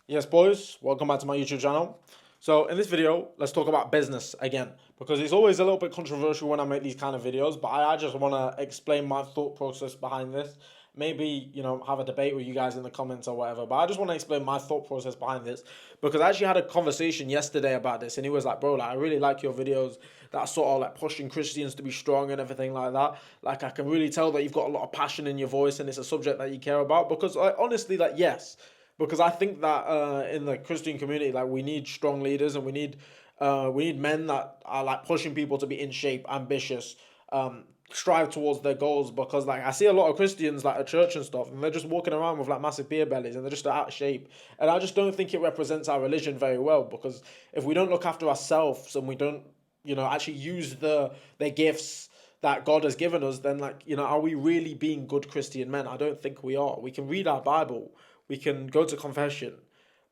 Yes, boys, welcome back to my YouTube channel. So in this video, let's talk about business again, because it's always a little bit controversial when I make these kind of videos, but I just want to explain my thought process behind this. Maybe, have a debate with you guys in the comments or whatever, but I just want to explain my thought process behind this, because I actually had a conversation yesterday about this, and he was like, bro, like, I really like your videos that are sort of like pushing Christians to be strong and everything like that. Like, I can really tell that you've got a lot of passion in your voice, and it's a subject that you care about, because honestly, like, yes, because I think that in the Christian community, like we need strong leaders and we need men that are like pushing people to be in shape, ambitious, strive towards their goals. Because like I see a lot of Christians like at church and stuff, and they're just walking around with like massive beer bellies and they're just out of shape. And I just don't think it represents our religion very well. Because if we don't look after ourselves and we don't, actually use their gifts that God has given us, then like, are we really being good Christian men? I don't think we are. We can read our Bible, we can go to confession,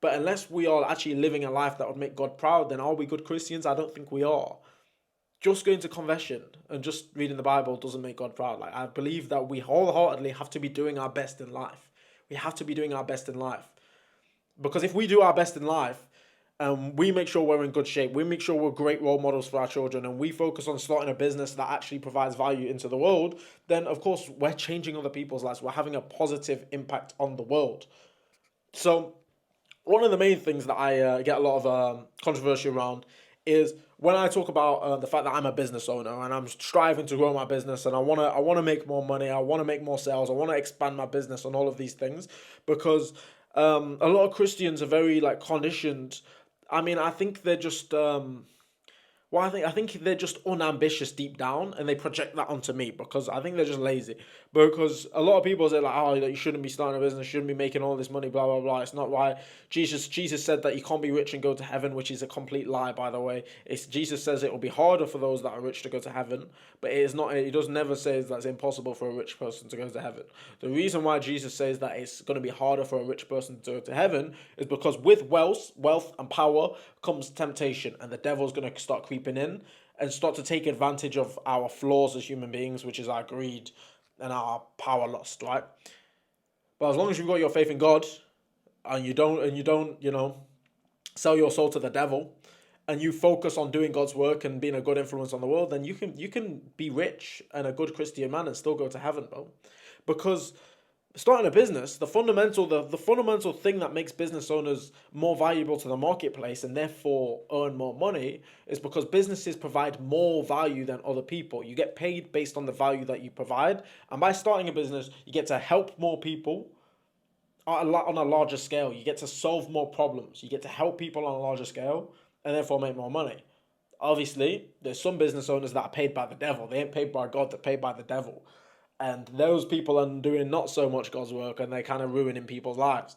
but unless we are actually living a life that would make God proud, then are we good Christians? I don't think we are. Just going to confession and just reading the Bible doesn't make God proud. Like I believe that we wholeheartedly have to be doing our best in life. We have to be doing our best in life. Because if we do our best in life, we make sure we're in good shape, we make sure we're great role models for our children, and we focus on starting a business that actually provides value into the world, then of course we're changing other people's lives. We're having a positive impact on the world. So one of the main things that I get a lot of controversy around is when I talk about the fact that I'm a business owner and I'm striving to grow my business, and I want to make more money, I want to make more sales, I want to expand my business and all of these things, because a lot of Christians are very like conditioned. I mean, I think they're just well, I think they're just unambitious deep down, and they project that onto me because I think they're just lazy. Because a lot of people say like, oh, you shouldn't be starting a business, shouldn't be making all this money, blah blah blah. It's not why Jesus said that you can't be rich and go to heaven, which is a complete lie, by the way. It's Jesus says it will be harder for those that are rich to go to heaven, but it is not. He does never say that it's impossible for a rich person to go to heaven. The reason why Jesus says that it's going to be harder for a rich person to go to heaven is because with wealth and power comes temptation, and the devil's going to start creeping in and start to take advantage of our flaws as human beings, which is our greed and our power lust, right? But as long as you've got your faith in God, and you don't, sell your soul to the devil, and you focus on doing God's work and being a good influence on the world, then you can be rich and a good Christian man and still go to heaven, bro. Because starting a business, the fundamental thing that makes business owners more valuable to the marketplace and therefore earn more money is because businesses provide more value than other people. You get paid based on the value that you provide, and by starting a business, you get to help more people on a larger scale. You get to solve more problems. You get to help people on a larger scale, and therefore make more money. Obviously, there's some business owners that are paid by the devil. They ain't paid by God, they're paid by the devil. And those people are doing not so much God's work, and they're kind of ruining people's lives.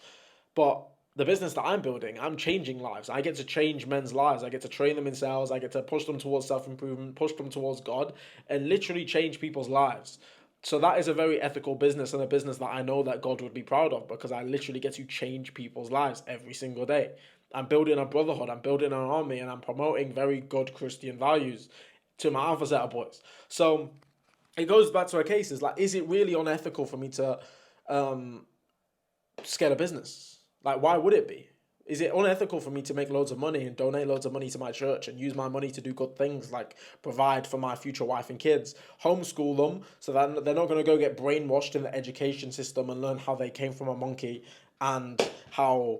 But the business that I'm building, I'm changing lives. I get to change men's lives. I get to train them in sales. I get to push them towards self improvement, push them towards God, and literally change people's lives. So that is a very ethical business, and a business that I know that God would be proud of, because I literally get to change people's lives every single day. I'm building a brotherhood, I'm building an army, and I'm promoting very good Christian values to my alpha set of boys. So it goes back to a case, is like, is it really unethical for me to um, scale a business? Like, why would it be? Is it unethical for me to make loads of money and donate loads of money to my church and use my money to do good things like provide for my future wife and kids, homeschool them so that they're not going to go get brainwashed in the education system and learn how they came from a monkey, and how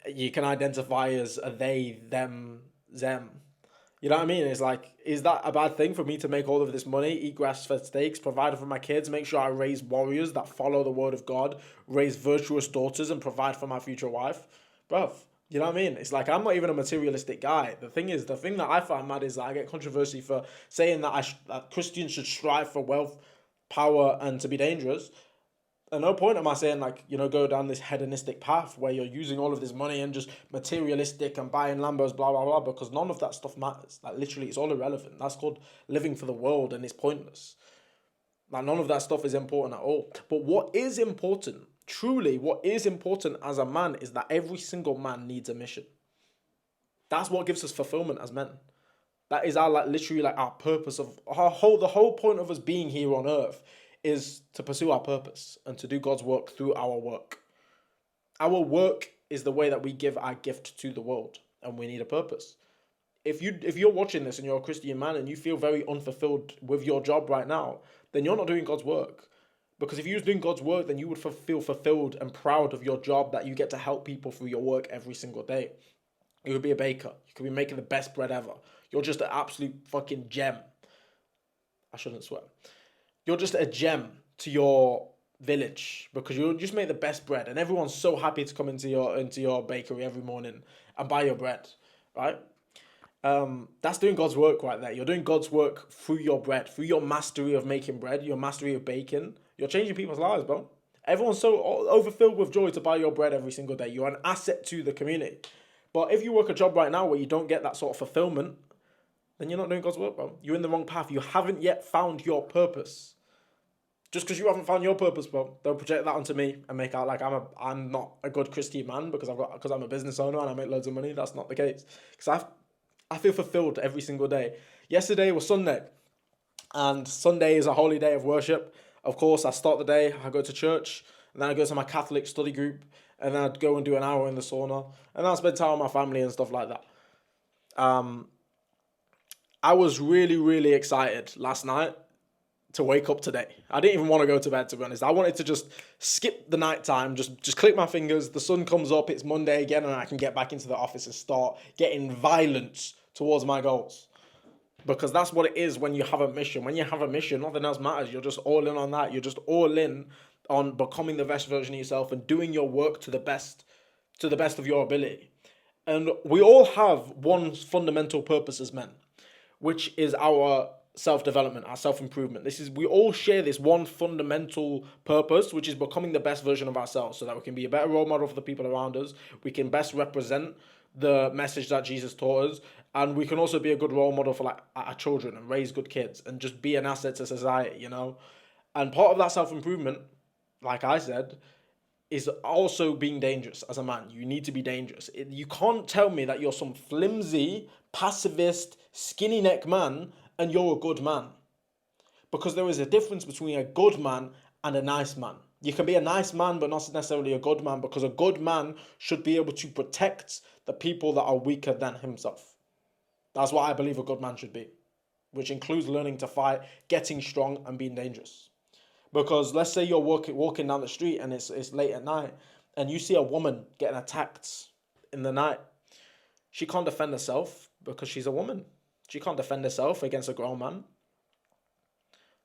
you can identify as a they, them? You know what I mean? It's like, is that a bad thing for me to make all of this money, eat grass-fed steaks, provide for my kids, make sure I raise warriors that follow the word of God, raise virtuous daughters, and provide for my future wife? Bruv, you know what I mean? It's like, I'm not even a materialistic guy. The thing that I find mad is that I get controversy for saying that that Christians should strive for wealth, power, and to be dangerous. At no point am I saying like, go down this hedonistic path where you're using all of this money and just materialistic and buying Lambos, blah blah blah, because none of that stuff matters. Like literally, it's all irrelevant. That's called living for the world, and it's pointless. Like none of that stuff is important at all. But what is important, truly, what is important as a man is that every single man needs a mission. That's what gives us fulfillment as men. That is our like literally like our purpose of the whole point of us being here on earth is to pursue our purpose and to do God's work through our work. Our work is the way that we give our gift to the world, and we need a purpose. If you're watching this and you're a Christian man and you feel very unfulfilled with your job right now, then you're not doing God's work. Because if you was doing God's work, then you would feel fulfilled and proud of your job, that you get to help people through your work every single day. You could be a baker. You could be making the best bread ever. You're just an absolute fucking gem. I shouldn't swear. You're just a gem to your village because you just make the best bread, and everyone's so happy to come into your bakery every morning and buy your bread, right? That's doing God's work right there. You're doing God's work through your bread, through your mastery of making bread, your mastery of baking. You're changing people's lives, bro. Everyone's so overfilled with joy to buy your bread every single day. You're an asset to the community. But if you work a job right now where you don't get that sort of fulfillment, then you're not doing God's work, bro. You're in the wrong path. You haven't yet found your purpose. Just because you haven't found your purpose, bro, don't project that onto me and make out like I'm not a good Christian man because I'm a business owner and I make loads of money. That's not the case. Because I feel fulfilled every single day. Yesterday was Sunday, and Sunday is a holy day of worship. Of course, I start the day, I go to church, and then I go to my Catholic study group, and then I'd go and do an hour in the sauna, and then I spend time with my family and stuff like that. I was really, really excited last night to wake up today. I didn't even want to go to bed, to be honest. I wanted to just skip the night time, just click my fingers, the sun comes up, it's Monday again, and I can get back into the office and start getting violent towards my goals. Because that's what it is when you have a mission. When you have a mission, nothing else matters. You're just all in on that. You're just all in on becoming the best version of yourself and doing your work to the best of your ability. And we all have one fundamental purpose as men, which is our self-development, our self-improvement. We all share this one fundamental purpose, which is becoming the best version of ourselves so that we can be a better role model for the people around us. We can best represent the message that Jesus taught us, and we can also be a good role model for like our children and raise good kids and just be an asset to society, you know? And part of that self-improvement, like I said, is also being dangerous as a man. You need to be dangerous. You can't tell me that you're some flimsy, pacifist, skinny neck man and you're a good man. Because there is a difference between a good man and a nice man. You can be a nice man, but not necessarily a good man, because a good man should be able to protect the people that are weaker than himself. That's what I believe a good man should be, which includes learning to fight, getting strong, and being dangerous. Because let's say you're walking down the street and it's late at night, and you see a woman getting attacked in the night. She can't defend herself because she's a woman. She can't defend herself against a grown man.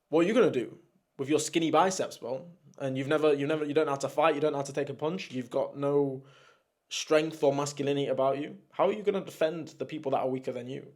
What are you gonna do with your skinny biceps, bro? And you don't know how to fight, you don't know how to take a punch, you've got no strength or masculinity about you. How are you gonna defend the people that are weaker than you?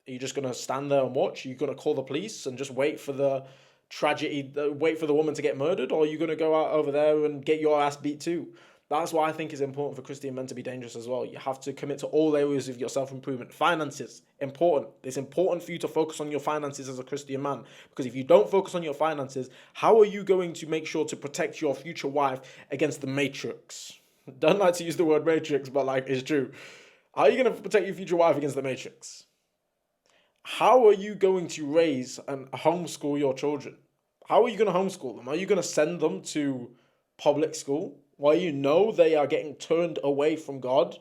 Are you just gonna stand there and watch? Are you gonna call the police and just wait for the tragedy, wait for the woman to get murdered? Or are you gonna go out over there and get your ass beat too? That's why I think it's important for Christian men to be dangerous as well. You have to commit to all areas of your self-improvement. Finances, important. It's important for you to focus on your finances as a Christian man. Because if you don't focus on your finances, how are you going to make sure to protect your future wife against the matrix? Don't like to use the word matrix, but like, it's true. How are you going to protect your future wife against the matrix? How are you going to raise and homeschool your children? How are you going to homeschool them? Are you going to send them to public school while you know they are getting turned away from God?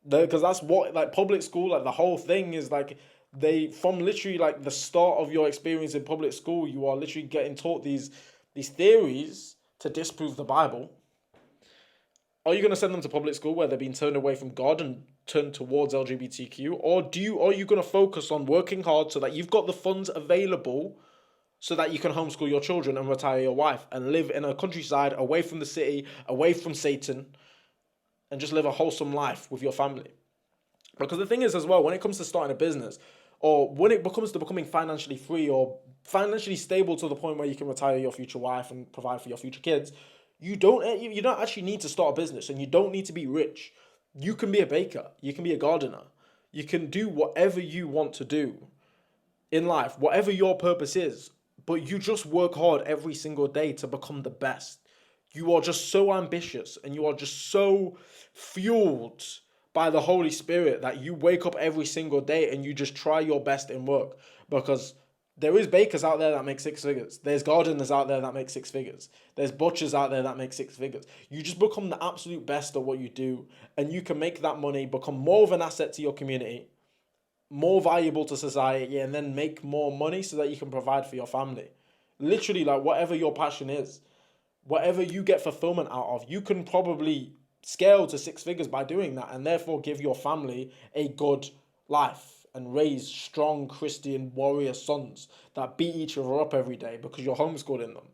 Because that's what, like, public school, like, the whole thing is like, from literally like the start of your experience in public school, you are literally getting taught these theories to disprove the Bible. Are you going to send them to public school where they're being turned away from God and turned towards LGBTQ? Or are you going to focus on working hard so that you've got the funds available so that you can homeschool your children and retire your wife and live in a countryside away from the city, away from Satan, and just live a wholesome life with your family? Because the thing is as well, when it comes to starting a business, or when it comes to becoming financially free or financially stable to the point where you can retire your future wife and provide for your future kids, you don't actually need to start a business, and you don't need to be rich. You can be a baker, you can be a gardener, you can do whatever you want to do in life, whatever your purpose is, but you just work hard every single day to become the best. You are just so ambitious and you are just so fueled by the Holy Spirit that you wake up every single day and you just try your best in work, because There is bakers out there that make six figures. There's gardeners out there that make six figures. There's butchers out there that make six figures. You just become the absolute best at what you do, and you can make that money, become more of an asset to your community, more valuable to society, and then make more money so that you can provide for your family. Literally, like whatever your passion is, whatever you get fulfillment out of, you can probably scale to six figures by doing that, and therefore give your family a good life and raise strong Christian warrior sons that beat each other up every day because you're homeschooling them.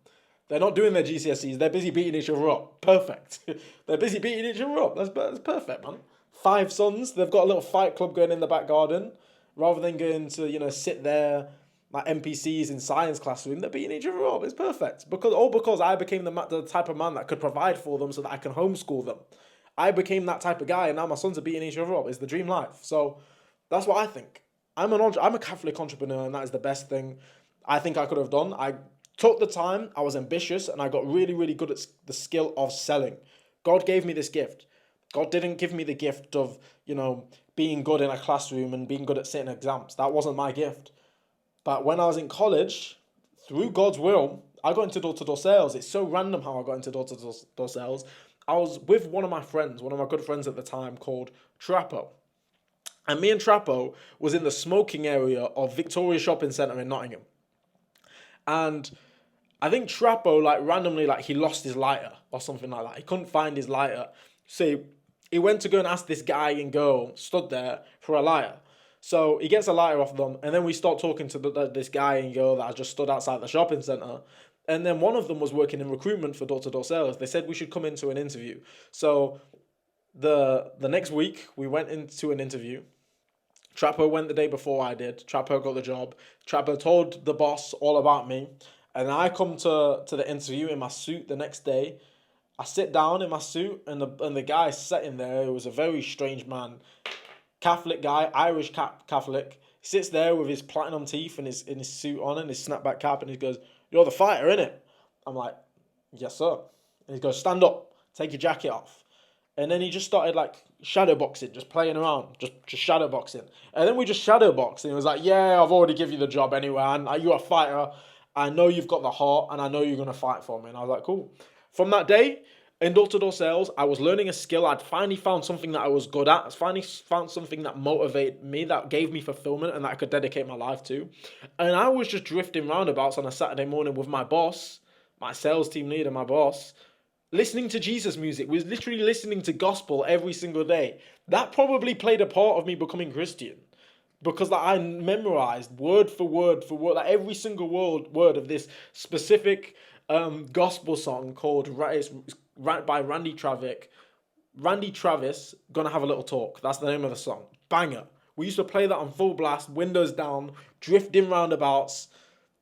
They're not doing their GCSEs. They're busy beating each other up. Perfect. They're busy beating each other up. That's perfect, man. 5 sons. They've got a little fight club going in the back garden. Rather than going to, sit there like NPCs in science classroom, they're beating each other up. It's perfect. Because I became the type of man that could provide for them so that I can homeschool them. I became that type of guy, and now my sons are beating each other up. It's the dream life. So that's what I think. I'm a Catholic entrepreneur, and that is the best thing I think I could have done. I took the time, I was ambitious, and I got really, really good at the skill of selling. God gave me this gift. God didn't give me the gift of, being good in a classroom and being good at sitting exams. That wasn't my gift. But when I was in college, through God's will, I got into door-to-door sales. It's so random how I got into door-to-door sales. I was with one of my good friends at the time called Trappo. And me and Trappo was in the smoking area of Victoria Shopping Centre in Nottingham. And I think Trappo, randomly, he lost his lighter or something like that. He couldn't find his lighter. So he went to go and ask this guy and girl stood there for a lighter. So he gets a lighter off them, and then we start talking to this guy and girl that just stood outside the shopping centre. And then one of them was working in recruitment for door-to-door sales. They said we should come into an interview. So the next week, we went into an interview. Trappo went the day before I did. Trappo got the job. Trappo told the boss all about me. And I come to the interview in my suit the next day. I sit down in my suit, and the guy sitting there, who was a very strange man, Catholic guy, Irish Catholic, sits there with his platinum teeth and his suit on and his snapback cap, and he goes, "You're the fighter, innit?" I'm like, "Yes, sir." And he goes, "Stand up, take your jacket off." And then he just started shadow boxing, just playing around, just shadow boxing. And then we just shadow boxed, and he was like, "Yeah, I've already given you the job anyway, and you're a fighter. I know you've got the heart, and I know you're going to fight for me." And I was like, cool. From that day, in door-to-door sales, I was learning a skill. I'd finally found something that I was good at. I finally found something that motivated me, that gave me fulfillment, and that I could dedicate my life to. And I was just drifting roundabouts on a Saturday morning with my boss, my sales team leader, my boss, listening to Jesus music. We was literally listening to gospel every single day. That probably played a part of me becoming Christian. Because I memorized word for word, every single word of this specific gospel song called by Randy Travis. Randy Travis, Gonna Have a Little Talk. That's the name of the song. Banger. We used to play that on full blast, windows down, drifting roundabouts,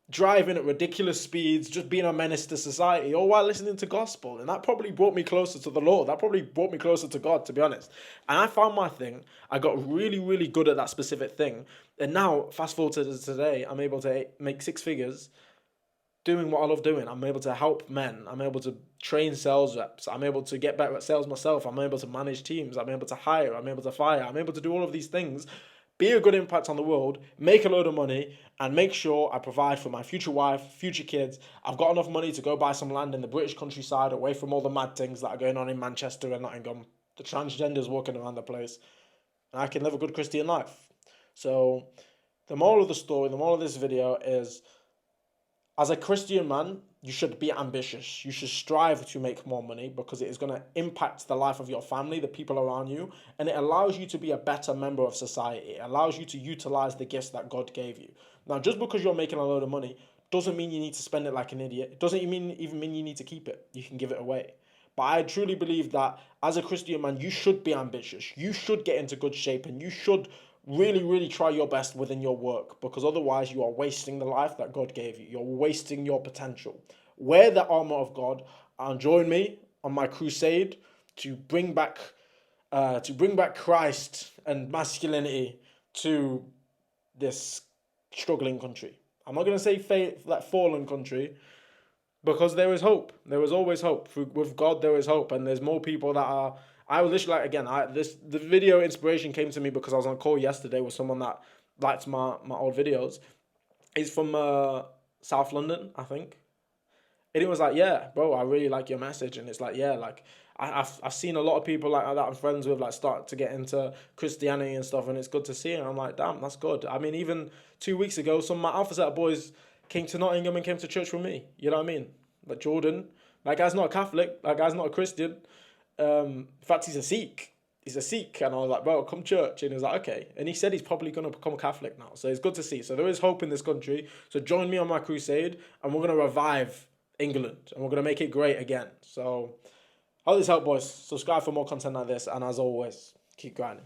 driving at ridiculous speeds, just being a menace to society, all while listening to gospel. And that probably brought me closer to the Lord. That probably brought me closer to God, to be honest. And I found my thing. I got really, really good at that specific thing. And now, fast forward to today, I'm able to make 6 figures doing what I love doing. I'm able to help men. I'm able to train sales reps. I'm able to get better at sales myself. I'm able to manage teams. I'm able to hire. I'm able to fire. I'm able to do all of these things, be a good impact on the world, make a load of money, and make sure I provide for my future wife, future kids. I've got enough money to go buy some land in the British countryside away from all the mad things that are going on in Manchester and Nottingham, the transgenders walking around the place, and I can live a good Christian life. So the moral of the story, the moral of this video is, as a Christian man, you should be ambitious. You should strive to make more money because it is going to impact the life of your family, the people around you, and it allows you to be a better member of society. It allows you to utilize the gifts that God gave you. Now, just because you're making a load of money doesn't mean you need to spend it like an idiot. It doesn't even mean you need to keep it. You can give it away. But I truly believe that as a Christian man, you should be ambitious. You should get into good shape, and you should really, really try your best within your work, because otherwise you are wasting the life that God gave you. You're wasting your potential. Wear the armor of God and join me on my crusade to bring back Christ and masculinity to this struggling country. I'm not going to say fallen country, because there is hope. There is always hope. With God, there is hope, and there's more people that are. I was literally the video inspiration came to me because I was on a call yesterday with someone that liked my old videos, He's from South London, I think. And he was like, "Yeah, bro, I really like your message." And it's like, yeah, like I've seen a lot of people like that I'm friends with like start to get into Christianity and stuff, and it's good to see. And I'm like, damn, that's good. I mean, even 2 weeks ago, some of my Alpha Set boys came to Nottingham and came to church with me. You know what I mean? Like Jordan, that guy's not a Catholic. That guy's not a Christian. In fact, he's a Sikh. He's a Sikh, and I was like, bro, come church. And he was like, okay. And he said he's probably gonna become a Catholic now. So it's good to see. So there is hope in this country. So join me on my crusade, and we're gonna revive England, and we're gonna make it great again. So, hope this helped, boys. Subscribe for more content like this, and as always, keep grinding.